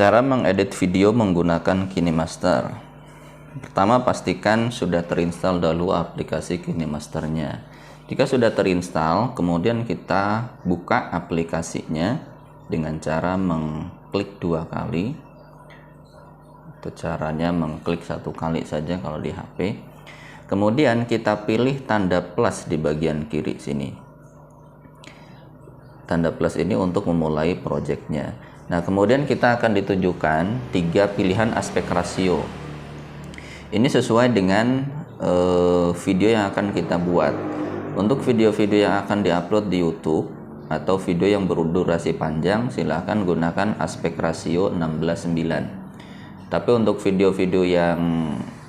Cara mengedit video menggunakan KineMaster. Pertama, pastikan sudah terinstall dulu aplikasi KineMasternya. Jika sudah terinstall, kemudian kita buka aplikasinya dengan cara mengklik 2 kali. Itu caranya mengklik 1 kali saja kalau di HP. Kemudian kita pilih tanda plus di bagian kiri sini. Tanda plus ini untuk memulai projectnya. Nah, kemudian kita akan ditunjukkan 3 pilihan aspek rasio. Ini sesuai dengan video yang akan kita buat. Untuk video-video yang akan diupload di YouTube atau video yang berdurasi panjang, silahkan gunakan aspek rasio 16:9. Tapi untuk video-video yang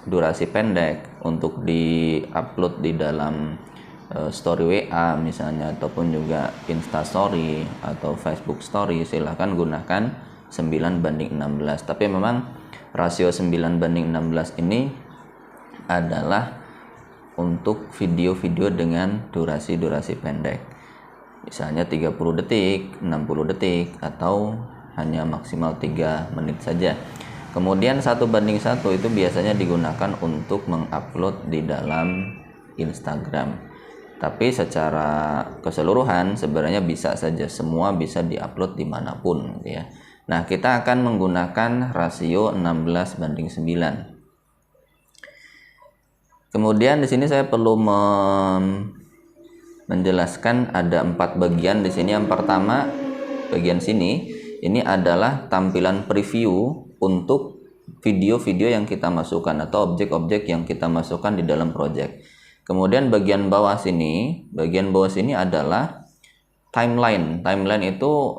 durasi pendek, untuk diupload di dalam story WA misalnya, ataupun juga Insta Story atau Facebook Story, silahkan gunakan 9:16. Tapi memang rasio 9:16 ini adalah untuk video-video dengan durasi pendek, misalnya 30 detik, 60 detik, atau hanya maksimal 3 menit saja. Kemudian 1:1 itu biasanya digunakan untuk mengupload di dalam Instagram. Tapi secara keseluruhan sebenarnya bisa saja, semua bisa diupload dimanapun gitu ya. Nah, kita akan menggunakan rasio 16:9. Kemudian di sini saya perlu menjelaskan ada 4 bagian di sini. Yang pertama, bagian sini ini adalah tampilan preview untuk video-video yang kita masukkan atau objek-objek yang kita masukkan di dalam project. Kemudian bagian bawah sini adalah timeline. Timeline itu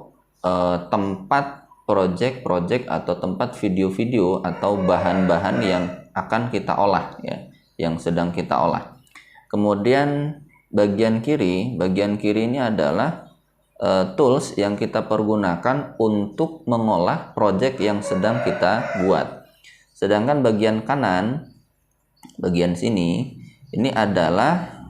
tempat project atau tempat video-video atau bahan-bahan yang akan kita olah ya, yang sedang kita olah. Kemudian bagian kiri ini adalah tools yang kita pergunakan untuk mengolah project yang sedang kita buat. Sedangkan bagian kanan, bagian sini, ini adalah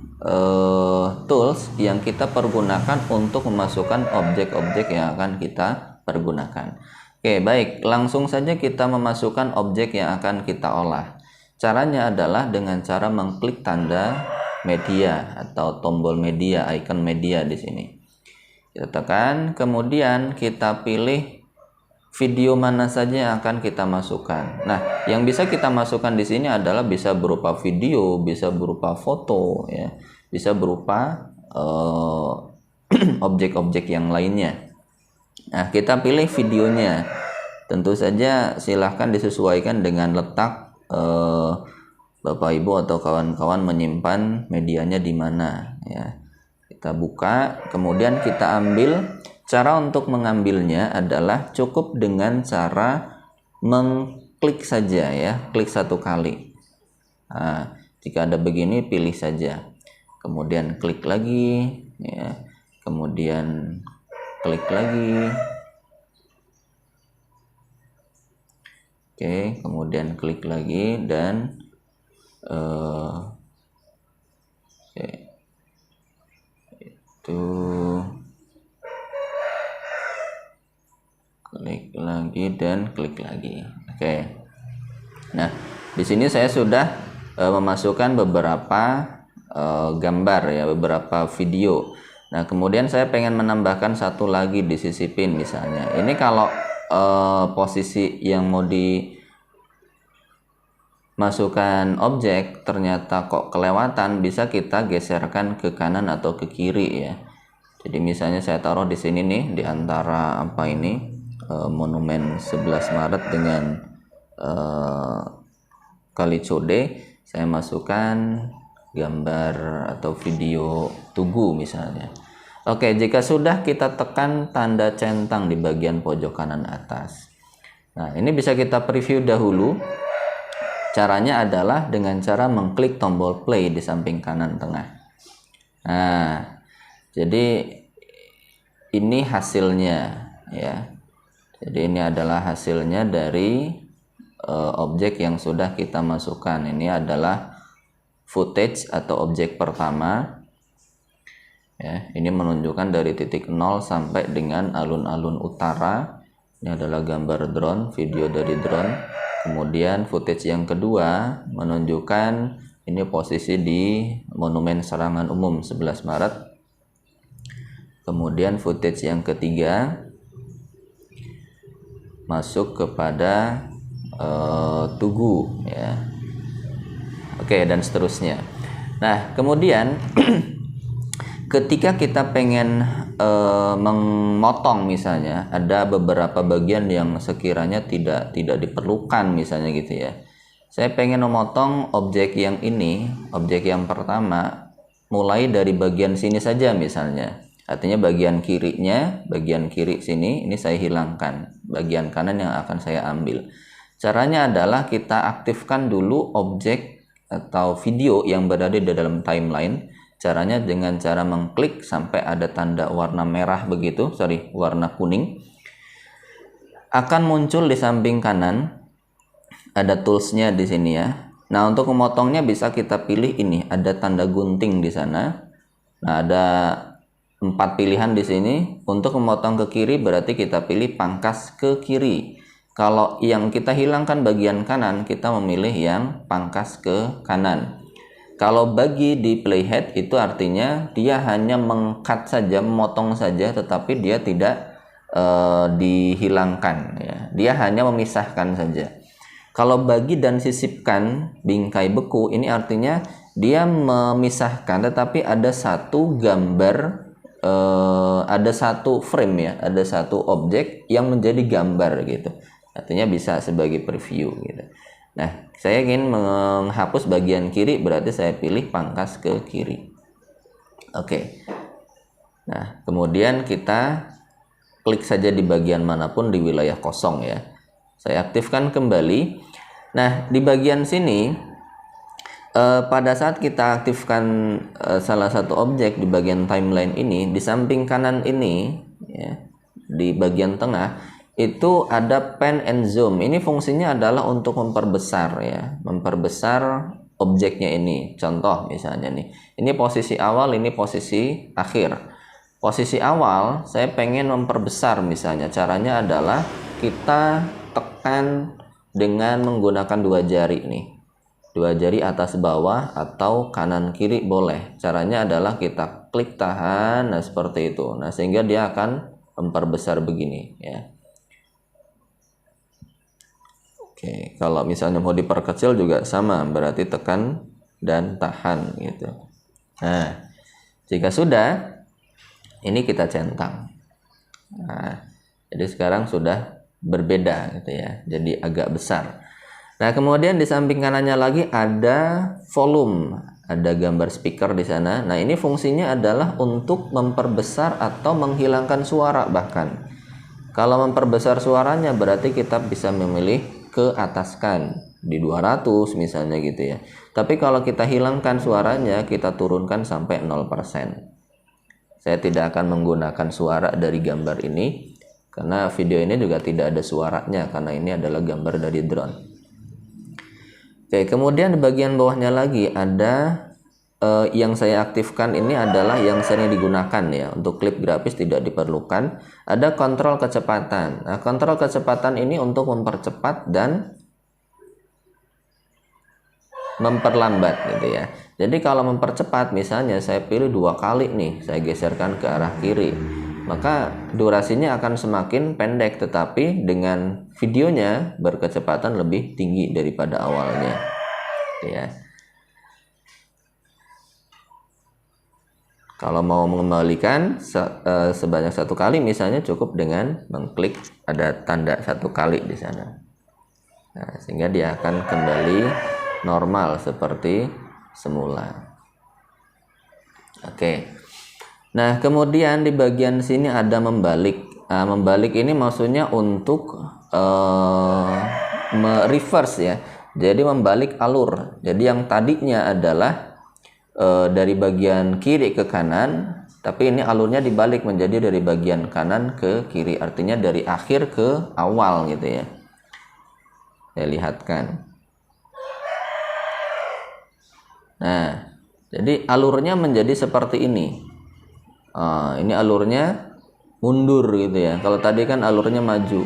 tools yang kita pergunakan untuk memasukkan objek-objek yang akan kita pergunakan. Oke, baik, langsung saja kita memasukkan objek yang akan kita olah. Caranya adalah dengan cara mengklik tanda media atau tombol media, icon media di sini. Kita tekan, kemudian kita pilih video mana saja yang akan kita masukkan. Nah, yang bisa kita masukkan di sini adalah bisa berupa video, bisa berupa foto, ya, bisa berupa objek-objek yang lainnya. Nah, kita pilih videonya. Tentu saja silahkan disesuaikan dengan letak Bapak Ibu atau kawan-kawan menyimpan medianya di mana. Ya, kita buka, kemudian kita ambil. Cara untuk mengambilnya adalah cukup dengan cara mengklik saja ya, klik 1 kali. Nah, jika ada begini pilih saja, kemudian klik lagi ya, kemudian klik lagi, oke, kemudian klik lagi dan oke, itu klik lagi dan klik lagi. Oke. Nah, di sini saya sudah memasukkan beberapa gambar ya, beberapa video. Nah, kemudian saya pengen menambahkan 1 lagi di sisi pin misalnya. Ini kalau posisi yang mau dimasukkan objek ternyata kok kelewatan, bisa kita geserkan ke kanan atau ke kiri ya. Jadi misalnya saya taruh di sini nih, di antara apa ini? Monumen 11 Maret dengan Kali Code, saya masukkan gambar atau video Tugu misalnya. Oke, jika sudah, kita tekan tanda centang di bagian pojok kanan atas. Nah, ini bisa kita preview dahulu. Caranya adalah dengan cara mengklik tombol play di samping kanan tengah. Nah, jadi ini hasilnya ya. Jadi ini adalah hasilnya dari objek yang sudah kita masukkan. Ini adalah footage atau objek pertama. Ya, ini menunjukkan dari titik 0 sampai dengan alun-alun utara Ini adalah gambar drone, video dari drone. Kemudian footage yang kedua menunjukkan ini posisi di Monumen Serangan Umum 11 Maret. Kemudian footage yang ketiga masuk kepada Tugu ya. Oke, dan seterusnya. Nah, kemudian ketika kita pengen memotong, misalnya ada beberapa bagian yang sekiranya tidak diperlukan misalnya gitu ya. Saya pengen memotong objek yang ini, objek yang pertama, mulai dari bagian sini saja misalnya. Artinya bagian kirinya, bagian kiri sini ini saya hilangkan, bagian kanan yang akan saya ambil. Caranya adalah kita aktifkan dulu objek atau video yang berada di dalam timeline. Caranya dengan cara mengklik sampai ada tanda warna merah begitu, warna kuning. Akan muncul di samping kanan ada toolsnya di sini ya. Nah, untuk memotongnya bisa kita pilih ini, ada tanda gunting di sana. Nah, ada 4 pilihan di sini. Untuk memotong ke kiri berarti kita pilih pangkas ke kiri. Kalau yang kita hilangkan bagian kanan, kita memilih yang pangkas ke kanan. Kalau bagi di playhead itu artinya dia hanya meng-cut saja, memotong saja, tetapi dia tidak dihilangkan ya. Dia hanya memisahkan saja. Kalau bagi dan sisipkan bingkai beku, ini artinya dia memisahkan, tetapi ada satu gambar, ada satu frame ya, ada satu objek yang menjadi gambar gitu. Artinya bisa sebagai preview gitu. Nah, saya ingin menghapus bagian kiri, berarti saya pilih pangkas ke kiri. Oke. Nah, kemudian kita klik saja di bagian manapun di wilayah kosong ya. Saya aktifkan kembali. Nah, di bagian sini pada saat kita aktifkan salah satu objek di bagian timeline ini, di samping kanan ini ya, di bagian tengah itu ada pan and zoom. Ini fungsinya adalah untuk memperbesar ya, memperbesar objeknya ini. Contoh misalnya nih, ini posisi awal, ini posisi akhir. Posisi awal saya pengen memperbesar misalnya. Caranya adalah kita tekan dengan menggunakan 2 jari nih. 2 jari atas bawah atau kanan kiri boleh. Caranya adalah kita klik tahan, nah seperti itu. Nah, sehingga dia akan memperbesar begini ya. Oke, kalau misalnya mau diperkecil juga sama, berarti tekan dan tahan gitu. Nah, jika sudah, ini kita centang. Nah, jadi sekarang sudah berbeda gitu ya, jadi agak besar. Nah, kemudian di samping kanannya lagi ada volume, ada gambar speaker di sana. Nah, ini fungsinya adalah untuk memperbesar atau menghilangkan suara bahkan. Kalau memperbesar suaranya berarti kita bisa memilih ke ataskan di 200 misalnya gitu ya. Tapi kalau kita hilangkan suaranya, kita turunkan sampai 0%. Saya tidak akan menggunakan suara dari gambar ini karena video ini juga tidak ada suaranya karena ini adalah gambar dari drone. Oke, kemudian di bagian bawahnya lagi ada yang saya aktifkan, ini adalah yang sering digunakan ya, untuk klip grafis tidak diperlukan. Ada kontrol kecepatan. Nah, kontrol kecepatan ini untuk mempercepat dan memperlambat gitu ya. Jadi kalau mempercepat, misalnya saya pilih 2 kali nih, saya geserkan ke arah kiri, maka durasinya akan semakin pendek, tetapi dengan videonya berkecepatan lebih tinggi daripada awalnya gitu ya. Kalau mau mengembalikan sebanyak 1 kali, misalnya cukup dengan mengklik ada tanda 1 kali di sana. Nah, sehingga dia akan kembali normal seperti semula. Oke. Nah, kemudian di bagian sini ada membalik. Nah, membalik ini maksudnya untuk reverse ya. Jadi membalik alur. Jadi yang tadinya adalah dari bagian kiri ke kanan, tapi ini alurnya dibalik menjadi dari bagian kanan ke kiri, artinya dari akhir ke awal gitu ya. Saya lihatkan. Nah, jadi alurnya menjadi seperti ini. Ini alurnya mundur gitu ya. Kalau tadi kan alurnya maju.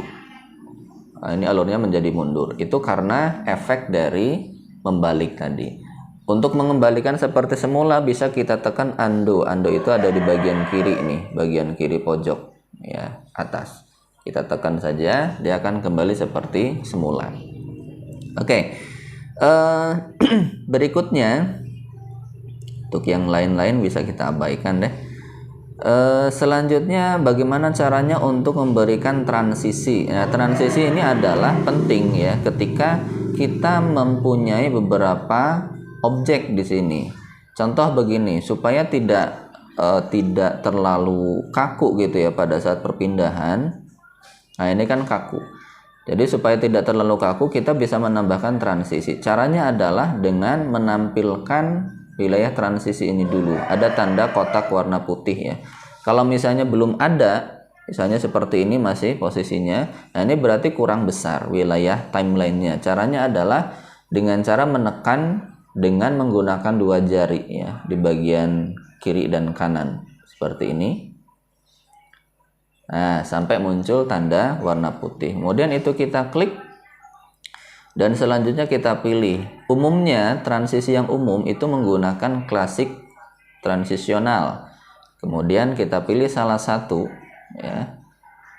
Nah, ini alurnya menjadi mundur. Itu karena efek dari membalik tadi. Untuk mengembalikan seperti semula bisa kita tekan undo. Undo itu ada di bagian kiri nih, bagian kiri pojok ya, atas. Kita tekan saja, dia akan kembali seperti semula. Oke. Berikutnya untuk yang lain-lain bisa kita abaikan deh. Selanjutnya bagaimana caranya untuk memberikan transisi. Nah, transisi ini adalah penting ya ketika kita mempunyai beberapa objek di sini. Contoh begini, supaya tidak terlalu kaku gitu ya pada saat perpindahan. Nah, ini kan kaku. Jadi supaya tidak terlalu kaku, kita bisa menambahkan transisi. Caranya adalah dengan menampilkan wilayah transisi ini dulu. Ada tanda kotak warna putih ya. Kalau misalnya belum ada, misalnya seperti ini masih posisinya, nah ini berarti kurang besar wilayah timelinenya. Caranya adalah dengan cara menekan dengan menggunakan 2 jari ya di bagian kiri dan kanan seperti ini. Nah, sampai muncul tanda warna putih. Kemudian itu kita klik dan selanjutnya kita pilih. Umumnya transisi yang umum itu menggunakan klasik transisional. Kemudian kita pilih salah satu ya.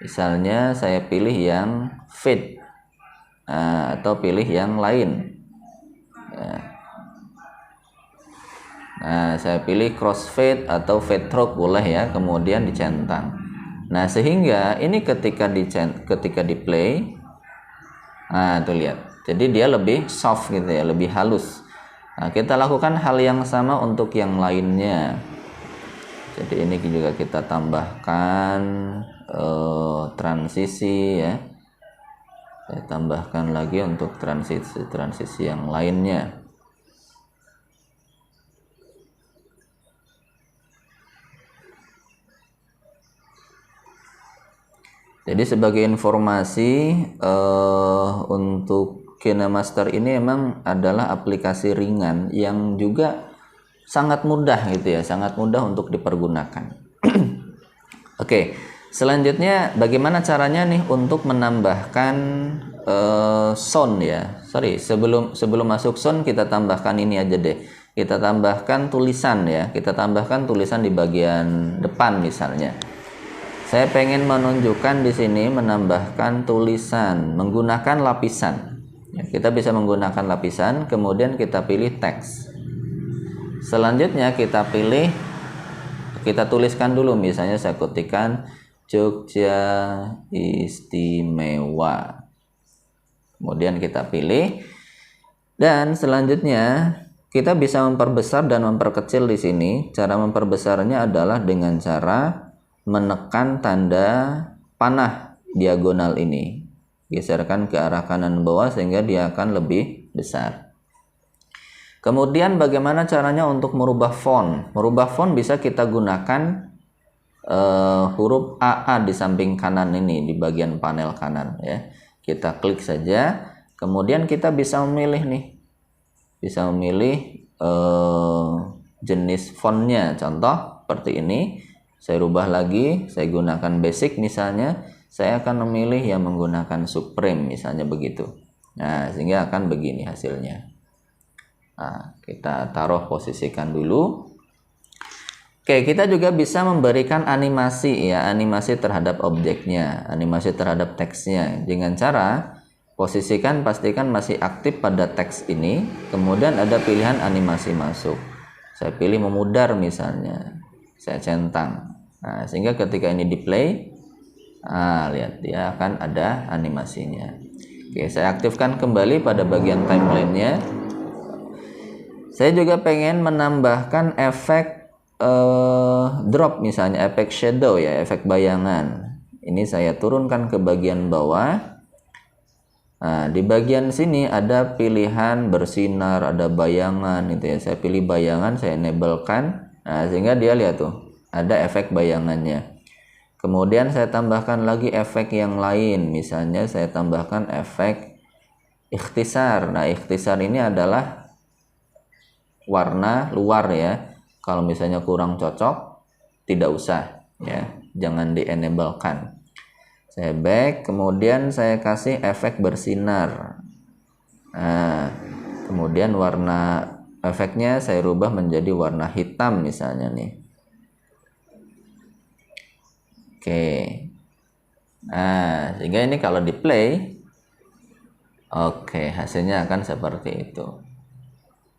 Misalnya saya pilih yang fade atau pilih yang lain ya. Nah, saya pilih crossfade atau fade stroke boleh ya, kemudian dicentang. Nah, sehingga ini ketika di play, nah tuh lihat, jadi dia lebih soft gitu ya, lebih halus. Nah, kita lakukan hal yang sama untuk yang lainnya. Jadi ini juga kita tambahkan transisi ya. Saya tambahkan lagi untuk transisi yang lainnya. Jadi sebagai informasi untuk KineMaster ini memang adalah aplikasi ringan yang juga sangat mudah gitu ya, sangat mudah untuk dipergunakan. Oke, selanjutnya bagaimana caranya nih untuk menambahkan sound ya. Sorry, sebelum masuk sound kita tambahkan ini aja deh. Kita tambahkan tulisan ya. Kita tambahkan tulisan di bagian depan misalnya. Saya pengen menunjukkan di sini menambahkan tulisan menggunakan lapisan. Ya, kita bisa menggunakan lapisan, kemudian kita pilih teks. Selanjutnya kita tuliskan dulu, misalnya saya ketikkan Jogja Istimewa. Kemudian kita pilih dan selanjutnya kita bisa memperbesar dan memperkecil di sini. Cara memperbesarnya adalah dengan cara menekan tanda panah diagonal ini, geserkan ke arah kanan bawah sehingga dia akan lebih besar. Kemudian bagaimana caranya untuk merubah font? Merubah font bisa kita gunakan huruf AA di samping kanan ini, di bagian panel kanan ya. Kita klik saja, kemudian kita bisa memilih nih, bisa memilih jenis fontnya. Contoh seperti ini. Saya rubah lagi, saya gunakan basic misalnya, saya akan memilih yang menggunakan Supreme misalnya begitu. Nah, sehingga akan begini hasilnya. Nah, kita taruh, posisikan dulu. Oke, kita juga bisa memberikan animasi ya, animasi terhadap objeknya, animasi terhadap teksnya. Dengan cara posisikan, pastikan masih aktif pada teks ini, kemudian ada pilihan animasi masuk. Saya pilih memudar misalnya. Saya centang. Nah, sehingga ketika ini di play, lihat dia akan ada animasinya. Oke, saya aktifkan kembali pada bagian timeline-nya. Saya juga pengen menambahkan efek drop misalnya, efek shadow ya, efek bayangan. Ini saya turunkan ke bagian bawah. Nah, di bagian sini ada pilihan bersinar, ada bayangan gitu ya. Saya pilih bayangan, saya enablekan. Nah, sehingga dia lihat tuh, ada efek bayangannya. Kemudian saya tambahkan lagi efek yang lain. Misalnya saya tambahkan efek ikhtisar. Nah, ikhtisar ini adalah warna luar ya. Kalau misalnya kurang cocok, tidak usah ya. Jangan di-enablekan. Saya back, kemudian saya kasih efek bersinar. Nah, kemudian warna efeknya saya rubah menjadi warna hitam misalnya nih. Oke. Nah, sehingga ini kalau di play, oke, hasilnya akan seperti itu.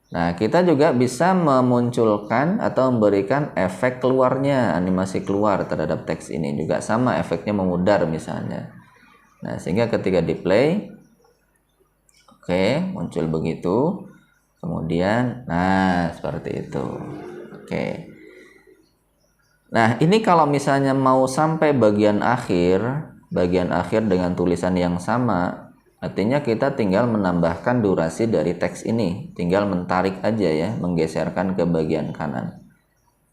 Nah, kita juga bisa memunculkan atau memberikan efek keluarnya, animasi keluar terhadap teks ini. Juga sama, efeknya memudar misalnya. Nah, sehingga ketika di play, oke, muncul begitu. Kemudian, nah, seperti itu. Oke. Nah, ini kalau misalnya mau sampai bagian akhir dengan tulisan yang sama, artinya kita tinggal menambahkan durasi dari teks ini, tinggal mentarik aja ya, menggeserkan ke bagian kanan.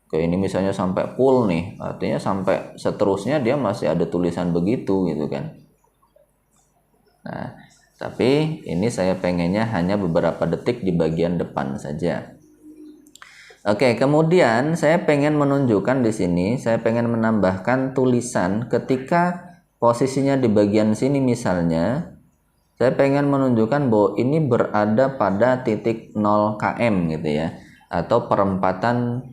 Oke, ini misalnya sampai full nih, artinya sampai seterusnya dia masih ada tulisan begitu gitu kan. Nah, tapi ini saya pengennya hanya beberapa detik di bagian depan saja. Oke, kemudian saya pengen menunjukkan di sini, saya pengen menambahkan tulisan ketika posisinya di bagian sini misalnya, saya pengen menunjukkan bahwa ini berada pada titik 0 km gitu ya, atau perempatan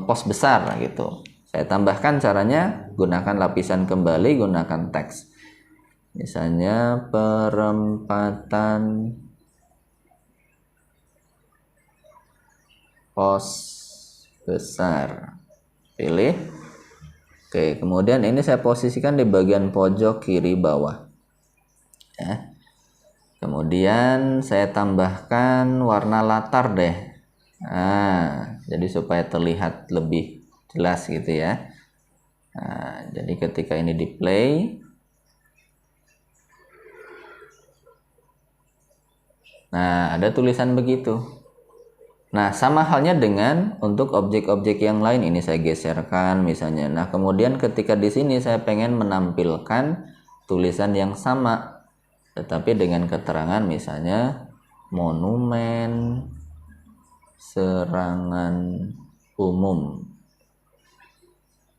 pos besar gitu. Saya tambahkan caranya, gunakan lapisan kembali, gunakan teks. Misalnya perempatan pos besar, pilih. Oke, kemudian ini saya posisikan di bagian pojok kiri bawah ya. Kemudian saya tambahkan warna latar deh. Nah, jadi supaya terlihat lebih jelas gitu ya. Nah, jadi ketika ini di play, nah ada tulisan begitu. Nah, sama halnya dengan untuk objek-objek yang lain, ini saya geserkan misalnya. Nah, kemudian ketika di sini saya pengen menampilkan tulisan yang sama, tetapi dengan keterangan misalnya monumen serangan umum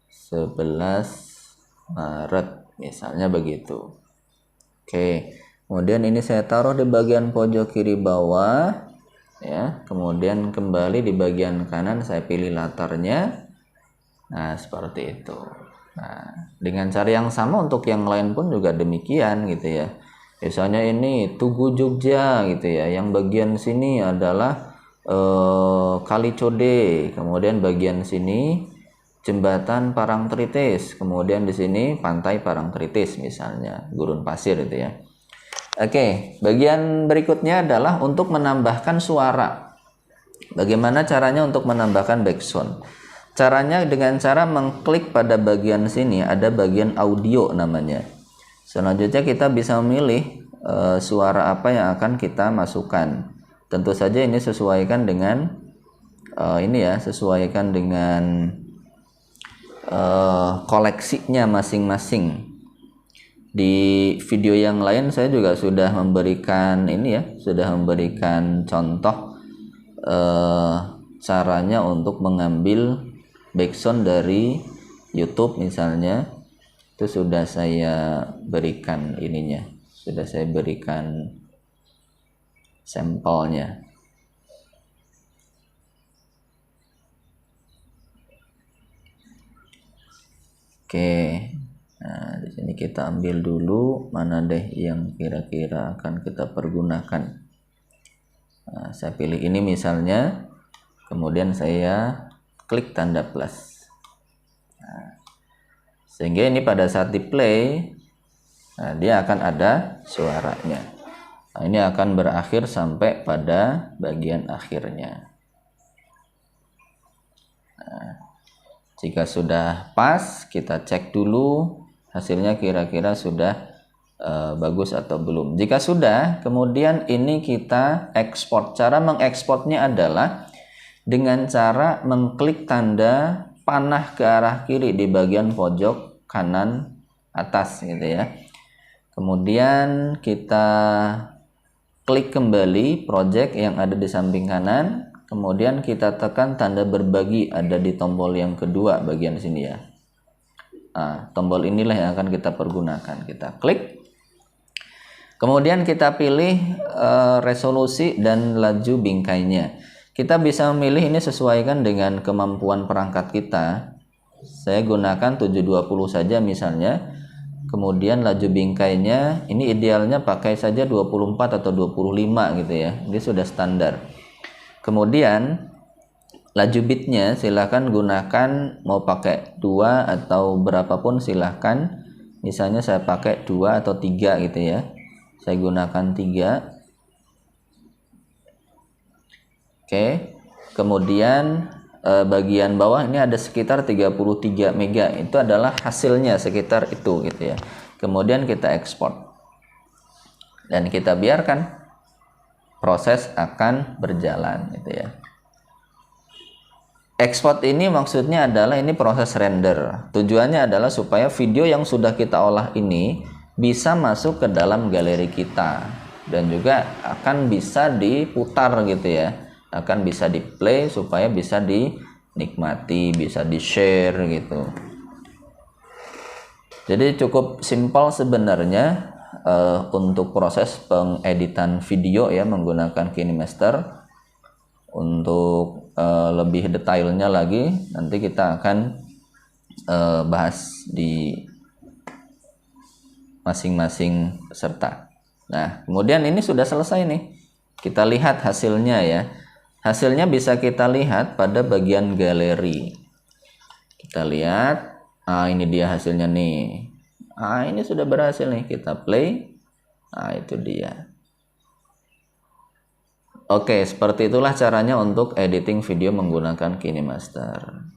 11 Maret misalnya begitu. Oke, kemudian ini saya taruh di bagian pojok kiri bawah ya, kemudian kembali di bagian kanan saya pilih latarnya. Nah, seperti itu. Nah, dengan cara yang sama untuk yang lain pun juga demikian gitu ya. Misalnya ini Tugu Jogja gitu ya, yang bagian sini adalah Kali Code, kemudian bagian sini Jembatan Parangtritis, kemudian di sini Pantai Parangtritis misalnya, gurun pasir itu ya. Oke, bagian berikutnya adalah untuk menambahkan suara. Bagaimana caranya untuk menambahkan backsound? Caranya dengan cara mengklik pada bagian sini, ada bagian audio namanya. Selanjutnya kita bisa memilih suara apa yang akan kita masukkan. Tentu saja ini sesuaikan dengan sesuaikan dengan koleksinya masing-masing. Di video yang lain saya juga sudah memberikan contoh caranya untuk mengambil backsound dari YouTube misalnya. Itu sudah saya berikan sampelnya. Oke. Nah, di sini kita ambil dulu mana deh yang kira-kira akan kita pergunakan. Nah, saya pilih ini misalnya, kemudian saya klik tanda plus. Nah, sehingga ini pada saat di play, nah, dia akan ada suaranya. Nah, ini akan berakhir sampai pada bagian akhirnya. Nah, jika sudah pas, kita cek dulu hasilnya kira-kira sudah bagus atau belum. Jika sudah, kemudian ini kita ekspor. Cara mengekspornya adalah dengan cara mengklik tanda panah ke arah kiri di bagian pojok kanan atas gitu ya. Kemudian kita klik kembali project yang ada di samping kanan. Kemudian kita tekan tanda berbagi ada di tombol yang kedua bagian sini ya. Nah, tombol inilah yang akan kita pergunakan. Kita klik. Kemudian kita pilih resolusi dan laju bingkainya. Kita bisa memilih ini sesuaikan dengan kemampuan perangkat kita. Saya gunakan 720 saja misalnya. Kemudian laju bingkainya ini idealnya pakai saja 24 atau 25 gitu ya. Ini sudah standar. Kemudian laju bitnya silahkan gunakan mau pakai 2 atau berapapun silahkan. Misalnya saya pakai 2 atau 3 gitu ya. Saya gunakan 3. Oke. Kemudian bagian bawah ini ada sekitar 33 mega. Itu adalah hasilnya sekitar itu gitu ya. Kemudian kita ekspor. Dan kita biarkan proses akan berjalan gitu ya. Ekspor ini maksudnya adalah ini proses render. Tujuannya adalah supaya video yang sudah kita olah ini bisa masuk ke dalam galeri kita dan juga akan bisa diputar gitu ya, akan bisa di play supaya bisa dinikmati, bisa di share gitu. Jadi cukup simpel sebenarnya untuk proses pengeditan video ya menggunakan KineMaster. Untuk lebih detailnya lagi nanti kita akan bahas di masing-masing peserta. Nah, kemudian ini sudah selesai nih. Kita lihat hasilnya ya. Hasilnya bisa kita lihat pada bagian galeri. Kita lihat, ini dia hasilnya nih. Ini sudah berhasil nih. Kita play. Itu dia. Oke, seperti itulah caranya untuk editing video menggunakan KineMaster.